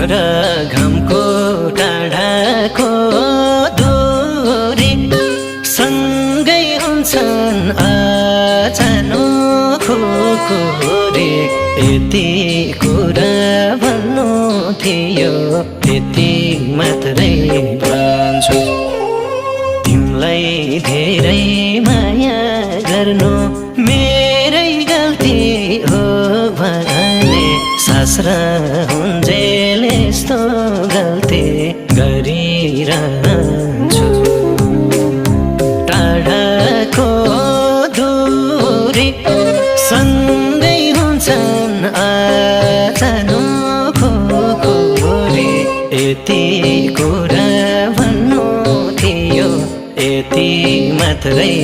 र घामको टाढाको दूरी सँगै हुन्छन् अचानो खुकुरी। यति कुरा भन्नु थियो यति मात्रै भन्छु। तिमीलाई धेरै माया गर्नु मेरै गल्ती हो भने सासरा हुन्जेल यस्तो गल्ती गरिरहन्छु। टाढाको दूरी सँगै हुन्छन् अचानो खुकुरी। यति कुरा भन्नु थियो यति मात्रै